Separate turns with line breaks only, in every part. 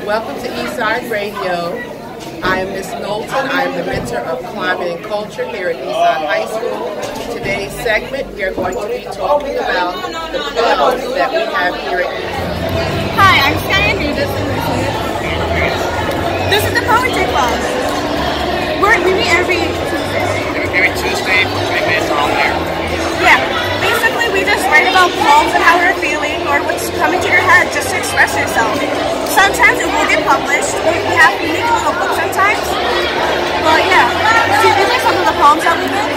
Welcome to Eastside Radio. I am Miss Nolton. I am the mentor of climate and culture here at Eastside High School. Today's segment, we are going to be talking about the clubs that we have here at Eastside.
Hi, I'm Sky. This is the Poetry Club. We meet every Tuesday.
Every Tuesday for 3 minutes around there.
Yeah. Basically, we just write about poems and how we're feeling or what's coming to your head just to express yourself. Sometimes it will get published. We have to make a little book sometimes. But yeah, see, these are some of the poems that we did.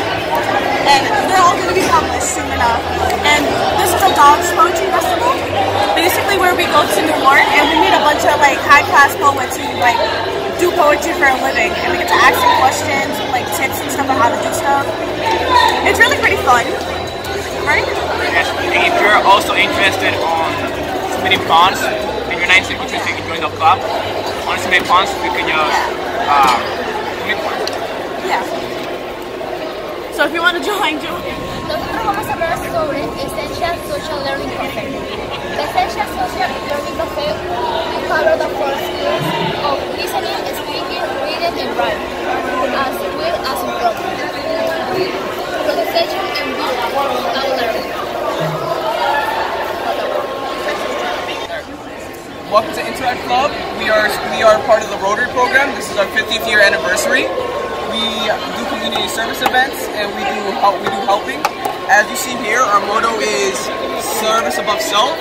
And they're all going to be published soon enough. And this is a Dogs Poetry Festival. Basically where we go to New York and we meet a bunch of like high-class poets who like do poetry for a living. And we get to ask them questions, like tips and stuff on how to do stuff. It's really pretty fun. Right?
Yes, and if you're also interested on submitting poems and you're not interested in joining the club, want to submit poems, we can just submit one.
Yeah. So if you want to join.
Nosotros vamos a hablar sobre Essential Social Learning Concept. The Essential Social Learning Concept will cover the 4 skills of listening, speaking, reading, and writing, as well as improvement, pronunciation, and learning.
Welcome to Interact Club. We are part of the Rotary program. This is our 50th year anniversary. We do community service events and we do helping. As you see here, our motto is service above self,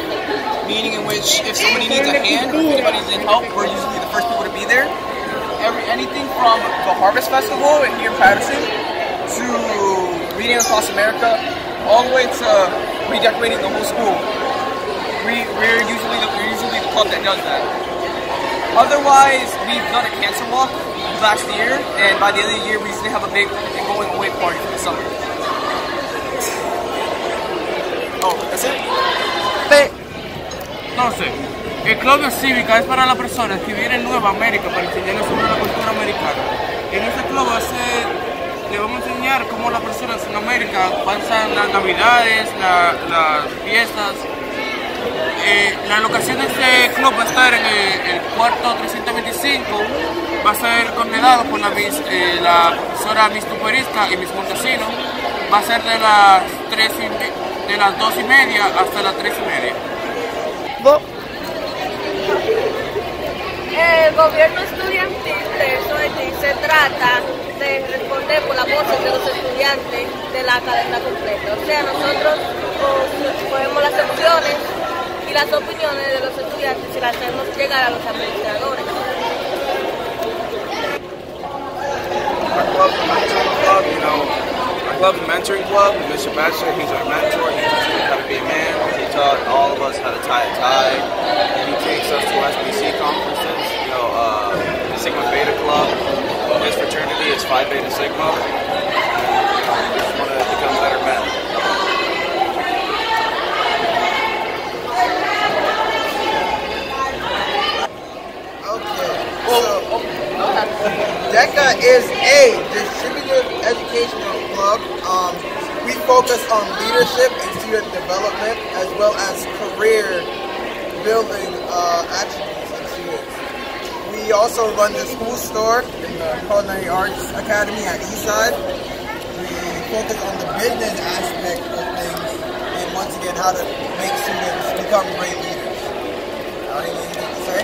meaning in which if somebody needs a hand, if anybody needs help, we're usually the first people to be there. Anything from the Harvest Festival here in Patterson to Reading Across America, all the way to redecorating the whole school. We're usually the club that does that. Otherwise, we've done a cancer walk last year, and by the end of the year, we usually have a big going away party for the summer. Oh, that's it?
Entonces, el club de cívica es para las personas que vienen en Nueva América para enseñarles sobre la cultura americana. En este club le vamos a enseñar cómo las personas en América pasan las navidades, las fiestas. La locación de este club va a estar en el cuarto 325, va a ser coordinado por la profesora Miss Tuperisca y Miss Montesino. Va a ser de las 2:30 hasta las 3:30.
El gobierno estudiantil de SOETI se trata de responder por las voces de los estudiantes de la cadena completa. O sea, nosotros cogemos las opciones y las opiniones de los estudiantes y las hacemos llegar a los administradores.
Our club's a mentoring club. Mr. Batcher, he's our mentor. He teaches us how to be a man. He taught all of us how to tie a tie. He takes us to SBC conferences. Sigma Beta Club. His fraternity is Phi Beta Sigma. We just want to become better men.
DECA is a distributed educational club. We focus on leadership and student development as well as career building attributes in students. We also run the school store in the Culinary Arts Academy at Eastside. We focus on the business aspect of things and once again how to make students become great leaders. Anything to say?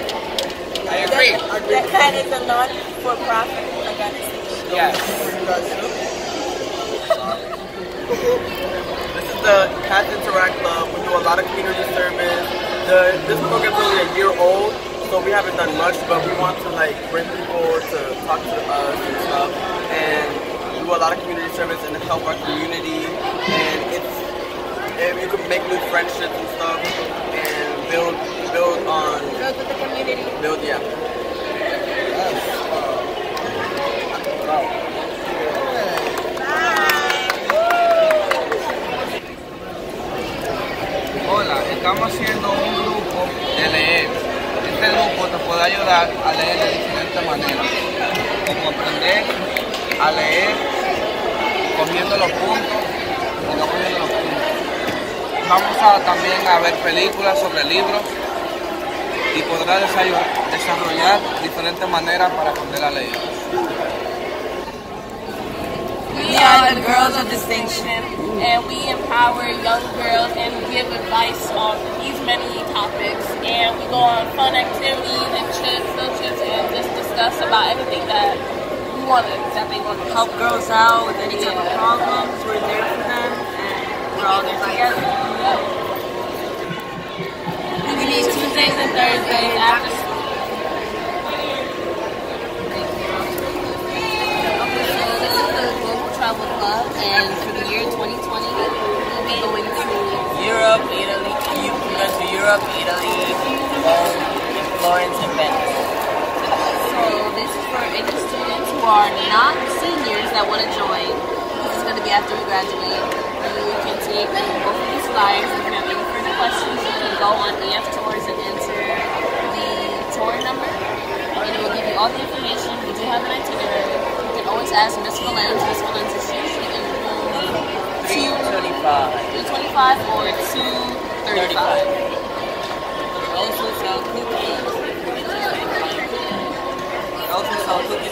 I agree.
DECA is a non-for-profit organization.
Yes. This is the Cats Interact Club. We do a lot of community service. This program is only a year old, so we haven't done much, but we want to bring people to talk to us and stuff, and do a lot of community service and help our community. And you can make new friendships and stuff, and build with the community. Yeah.
Hola, estamos haciendo un grupo de leer. Este grupo te puede ayudar a leer de diferentes maneras, como aprender a leer cogiendo los puntos y no cogiendo los puntos. Vamos a también a ver películas sobre libros y podrá desarrollar diferentes maneras para aprender a leer.
We are the Girls of Distinction, and we empower young girls and give advice on these many topics. And we go on fun activities and trips, field trips, and just discuss about everything that they want to
help girls out with any type of problems. We're there for them, and we're all there together.
We meet Tuesdays and Thursdays after school.
Travel Club, and for the year 2020, we'll be going to
Europe, Italy. We went to Europe, Italy, Rome, Florence, and Venice.
So this is for any students who are not seniors that want to join. This is going to be after we graduate. You can take both of these flyers. If you have any further questions, you can go on EF Tours and enter the tour number, and it will give you all the information. We do have an itinerary. Always ask Miss Valens. Miss Valens is usually in room 325 or 235.
We also sell cookies.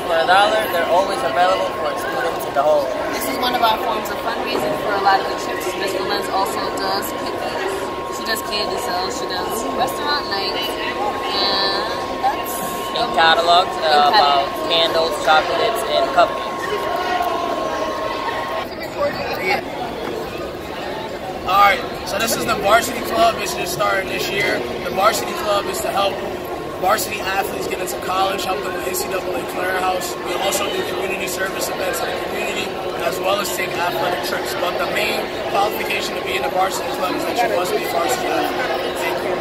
For $1. They're always available for students in the hall.
This is one of our forms of fundraising for a lot of the trips. Miss Valens also does cookies. She does candy sales. She does restaurant nights, and that's.
And catalogs about candles, chocolates, and cupcakes.
Alright, so this is the Varsity Club. It's just starting this year. The Varsity Club is to help varsity athletes get into college, help them with NCAA clearinghouse. We also do community service events in the community, as well as take athletic trips. But the main qualification to be in the Varsity Club is that you must be a varsity athlete. Thank you.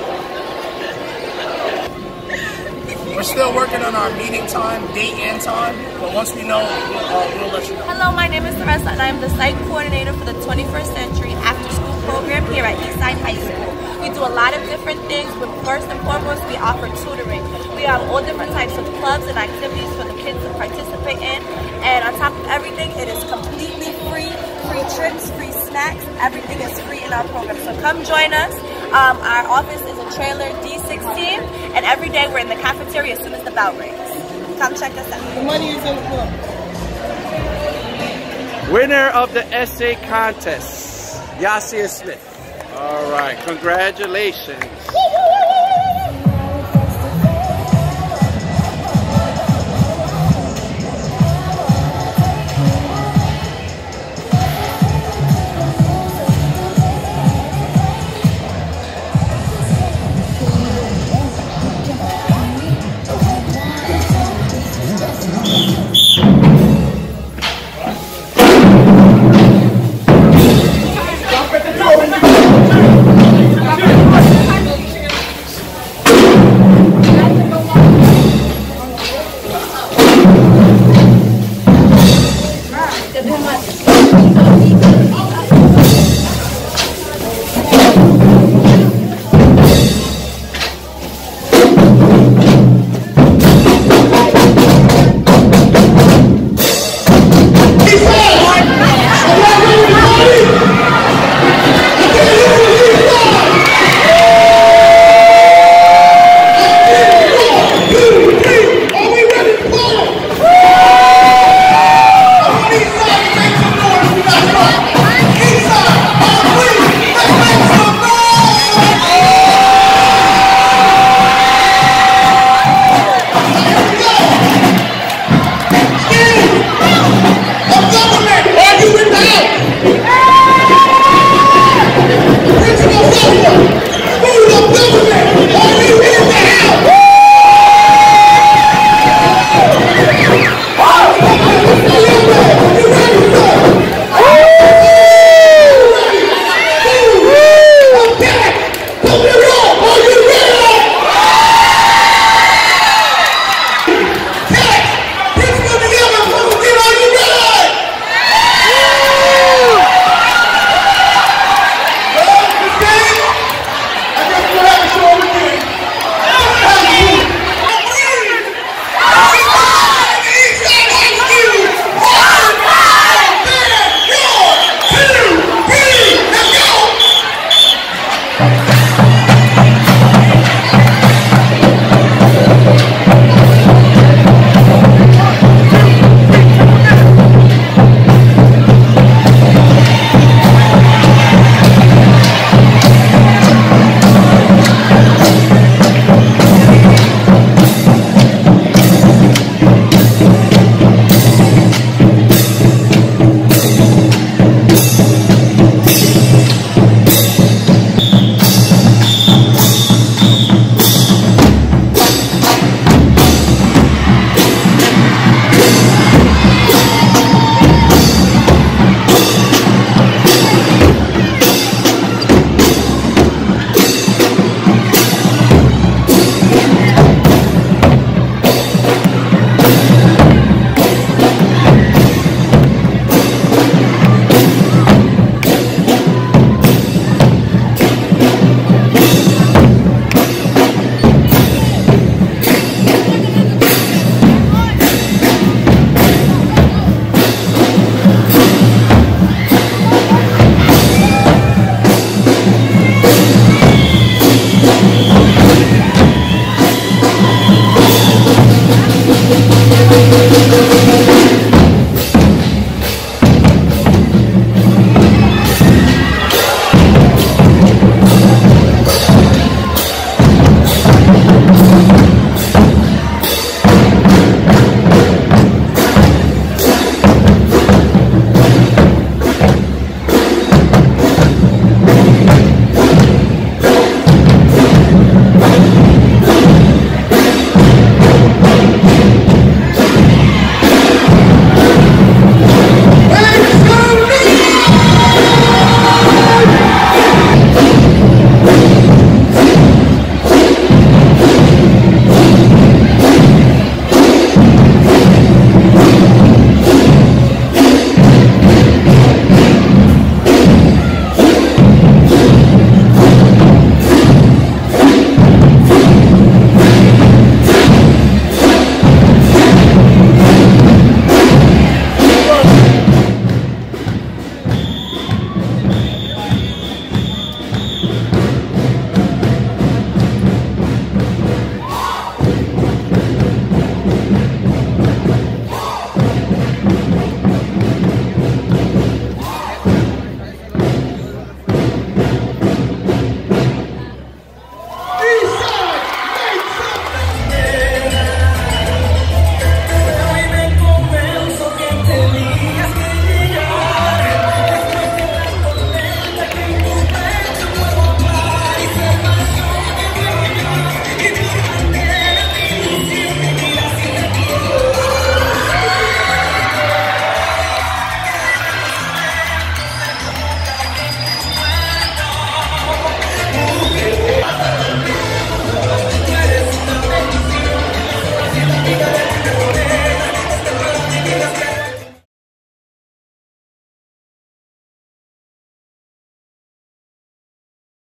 We're still working on our meeting time, date and time, but once we know, we'll let you know.
Hello, my name is Teresa, and I am the site coordinator for the 21st Century After School program here at Eastside High School. We do a lot of different things, but first and foremost, we offer tutoring. We have all different types of clubs and activities for the kids to participate in, and on top of everything, it is completely free. Free trips, free snacks, everything is free in our program. So come join us. Our office is in trailer D16, and every day we're in the cafeteria as soon as the bell rings. Come check us out.
The money is in the club.
Winner of the essay contest, Yasir Smith. All right, congratulations.